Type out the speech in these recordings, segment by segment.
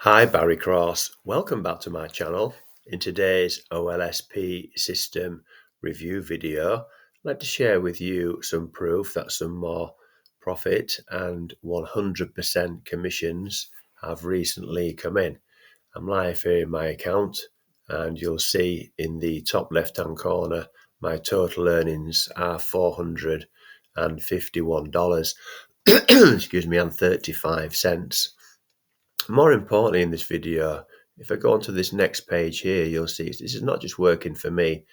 Hi, Barry Cross. Welcome back to my channel. In today's OLSP System review video, I'd like to share with you some proof that some more profit and 100% commissions have recently come in. I'm live here in my account, and you'll see in the top left-hand corner my total earnings are $451 excuse me, and 35 cents. More importantly, in this video, if I go onto this next page here, you'll see this is not just working for me.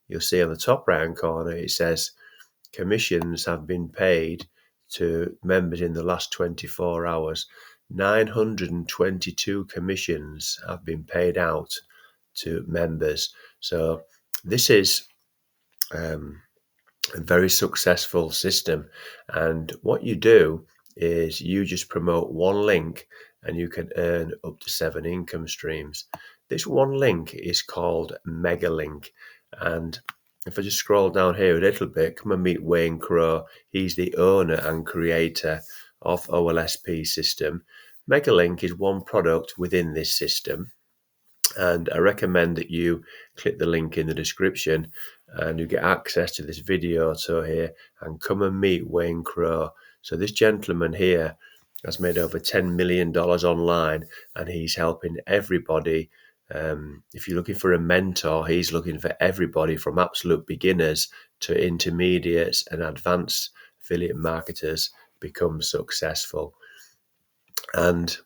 You'll see on the top right hand corner it says commissions have been paid to members in the last 24 hours. 922 commissions have been paid out to members. So this is a very successful system, and what you do is you just promote one link and you can earn up to 7 income streams. This one link is called Mega Link, and if I just scroll down here a little bit, come and meet Wayne Crowe. He's the owner and creator of OLSP System. Mega Link is one product within this system, and I recommend that you click the link in the description and you get access to this video here and come and meet Wayne Crowe. So this gentleman here has made over $10 million online, and he's helping everybody. If you're looking for a mentor, he's looking for everybody from absolute beginners to intermediates and advanced affiliate marketers become successful. And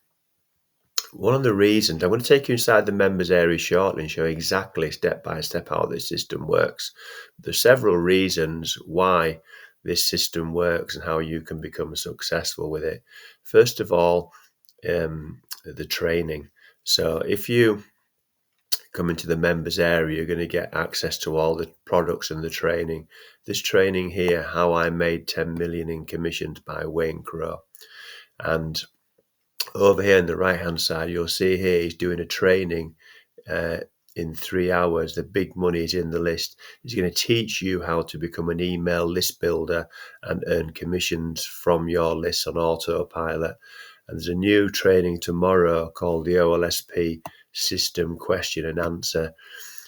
one of the reasons, I'm going to take you inside the members area shortly and show you exactly step by step how this system works. There's several reasons why this system works and how you can become successful with it. First of all, the training. So if you come into the members area, you're going to get access to all the products and the training. This training here, How I Made 10 Million in Commissions by Wayne Crowe. And over here on the right hand side, you'll see here he's doing a training in 3 hours. The big money is in the list. He's going to teach you how to become an email list builder and earn commissions from your list on autopilot. And there's a new training tomorrow called the OLSP System Question and Answer.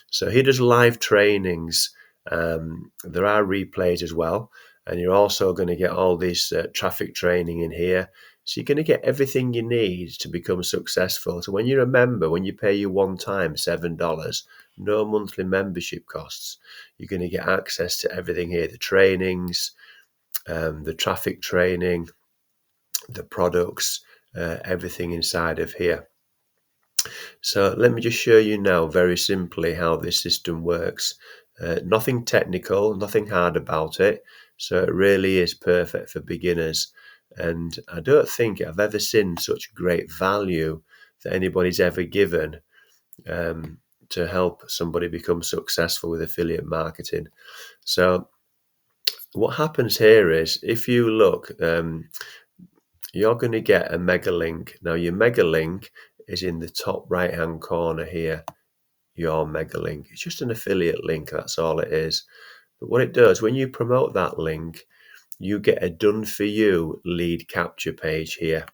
So he does live trainings. There are replays as well. And you're also going to get all this traffic training in here. So you're going to get everything you need to become successful. So when you're a member, when you pay you one time $7, no monthly membership costs, you're going to get access to everything here, the trainings, the traffic training, the products, everything inside of here. So let me just show you now very simply how this system works. Nothing technical, nothing hard about it. So it really is perfect for beginners. And I don't think I've ever seen such great value that anybody's ever given to help somebody become successful with affiliate marketing. So what happens here is, if you look, you're going to get a mega link. Now your mega link is in the top right hand corner here. Your mega link, it's just an affiliate link, that's all it is. But what it does, when you promote that link, you get a done for you lead capture page here.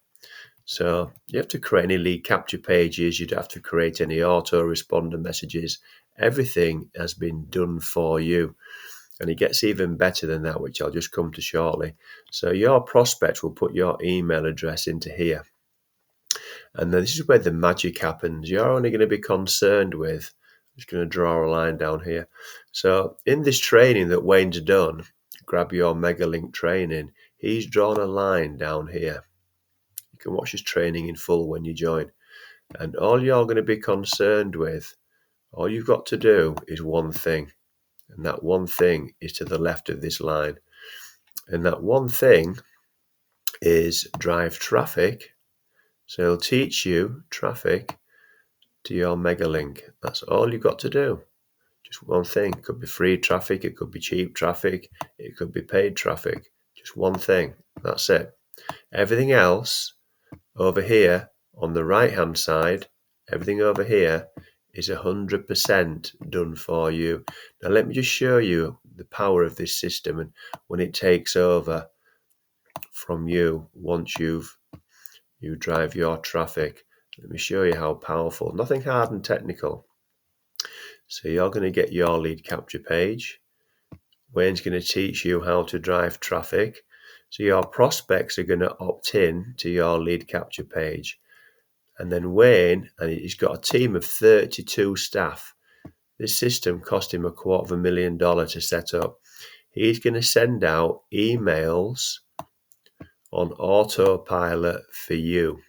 So you have to create any lead capture pages, you don't have to create any autoresponder messages. Everything has been done for you. And it gets even better than that, which I'll just come to shortly. So your prospect will put your email address into here. And then this is where the magic happens. You're only going to be concerned with, I'm just going to draw a line down here. So in this training that Wayne's done, grab your mega link training, he's drawn a line down here. You can watch his training in full when you join. And all you're going to be concerned with, all you've got to do is one thing. And that one thing is to the left of this line. And that one thing is drive traffic. So he'll teach you traffic to your mega link. That's all you've got to do. Just one thing. It could be free traffic, it could be cheap traffic, it could be paid traffic. Just one thing. That's it. Everything else over here on the right hand side, everything over here is 100% done for you. Now let me just show you the power of this system, and when it takes over from you, once you drive your traffic. Let me show you how powerful. Nothing hard and technical. So you're going to get your lead capture page. Wayne's going to teach you how to drive traffic. So your prospects are going to opt in to your lead capture page. And then Wayne, and he's got a team of 32 staff. This system cost him $250,000 to set up. He's going to send out emails on autopilot for you.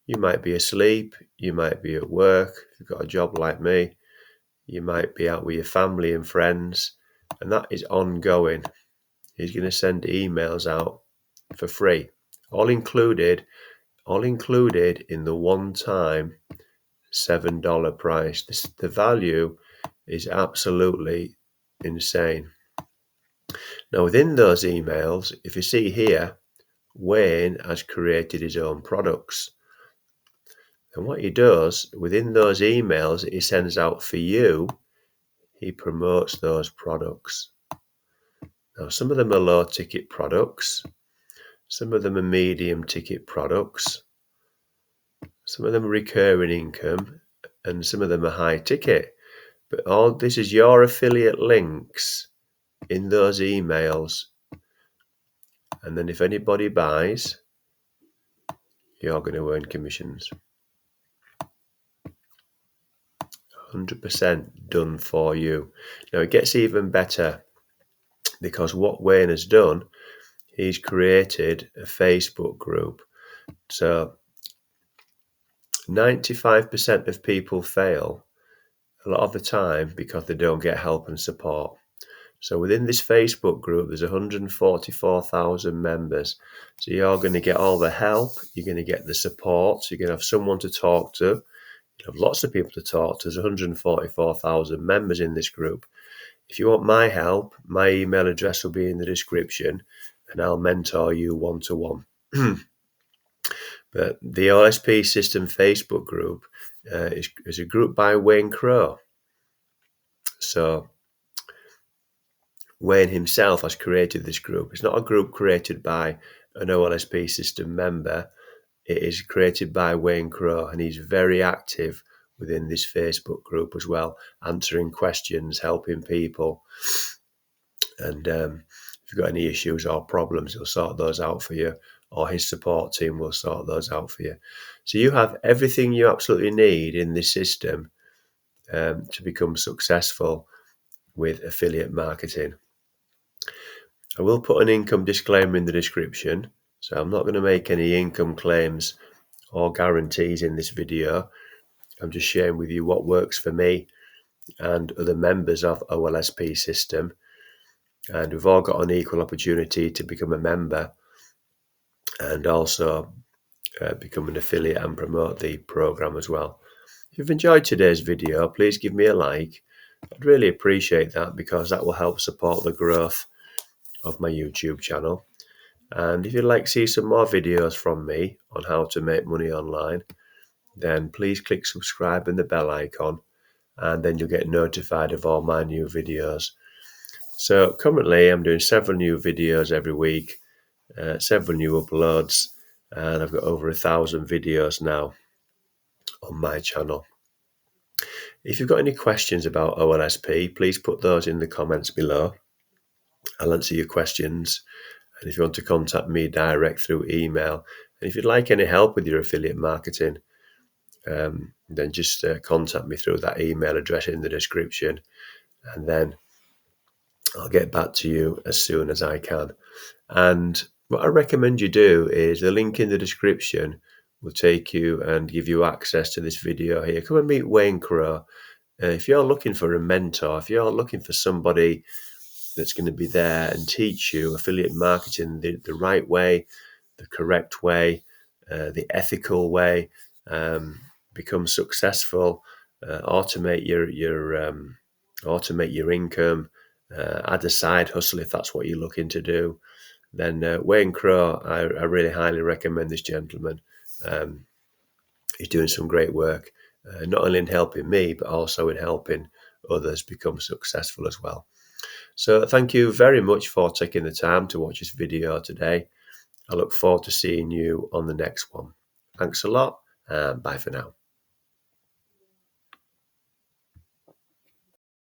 You might be asleep, you might be at work, if you've got a job like me, you might be out with your family and friends, and that is ongoing. He's going to send emails out for free, all included in the one-time $7 price. The value is absolutely insane. Now, within those emails, if you see here, Wayne has created his own products. And what he does within those emails that he sends out for you, he promotes those products. Now, some of them are low ticket products. Some of them are medium ticket products. Some of them are recurring income, and some of them are high ticket. But all this is your affiliate links in those emails. And then if anybody buys, you're going to earn commissions. 100% done for you. Now it gets even better, because what Wayne has done, he's created a Facebook group. So 95% of people fail a lot of the time because they don't get help and support. So within this Facebook group, there's 144,000 members. So you're going to get all the help, you're going to get the support, you're going to have someone to talk to, you have lots of people to talk to. There's 144,000 members in this group. If you want my help, my email address will be in the description, and I'll mentor you one-to-one. But the OLSP System Facebook group is a group by Wayne Crowe. So Wayne himself has created this group. It's not a group created by an OLSP System member. It is created by Wayne Crowe, and he's very active within this Facebook group as well, answering questions, helping people. And if you've got any issues or problems, he'll sort those out for you, or his support team will sort those out for you. So you have everything you absolutely need in this system to become successful with affiliate marketing. I will put an income disclaimer in the description, so I'm not going to make any income claims or guarantees in this video. I'm just sharing with you what works for me and other members of OLSP System, and we've all got an equal opportunity to become a member and also become an affiliate and promote the program as well. If you've enjoyed today's video, please give me a like. I'd really appreciate that, because that will help support the growth of my YouTube channel. And if you'd like to see some more videos from me on how to make money online, then please click subscribe and the bell icon, and then you'll get notified of all my new videos. So currently I'm doing several new videos every week, several new uploads, and I've got over 1,000 videos now on my channel. If you've got any questions about OLSP, please put those in the comments below. I'll answer your questions. And if you want to contact me direct through email, and if you'd like any help with your affiliate marketing, then just contact me through that email address in the description, and then I'll get back to you as soon as I can. And what I recommend you do is the link in the description will take you and give you access to this video here. Come and meet Wayne Crowe. If you're looking for a mentor, if you're looking for somebody that's going to be there and teach you affiliate marketing the right way, the correct way, the ethical way, become successful, automate your income, add a side hustle if that's what you're looking to do, then Wayne Crowe, I really highly recommend this gentleman. He's doing some great work, not only in helping me, but also in helping others become successful as well. So thank you very much for taking the time to watch this video today. I look forward to seeing you on the next one. Thanks a lot, Bye for now.